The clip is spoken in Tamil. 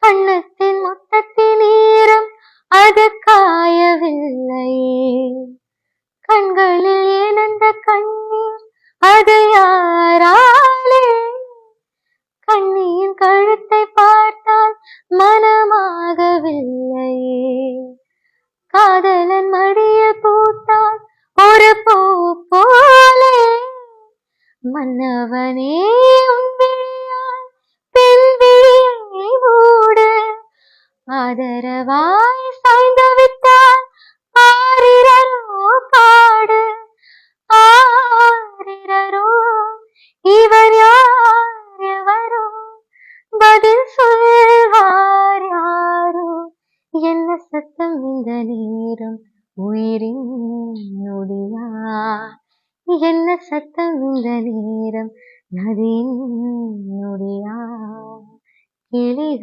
கண்ணத்தின் மொத்தத்தின் ஈரம் அது காயவில்லையே. கண்களில் ஏனந்த கண்ணீர் அது யாராலே? கண்ணியின் கழுத்தை பார்த்தால் மனமாகவில்லையே. காதலன் மடிய பூத்தால் ஒரு பூ போலே. மன்னவனே உன் விழியால் பெண் விழியை மூடு. ஆதரவாய் சாய்ந்து விட்டால் ஆரிரரோ பாடு. ஆரிரரோ இவர் யார் எவரோ பதில் சொல்வார் யாரோ. என்ன சத்தம் இந்த நேரம் உயிரின் நொடியா? என்ன சத்தம் இந்த நேரம் நதியின் நொடியா? கிளிகள்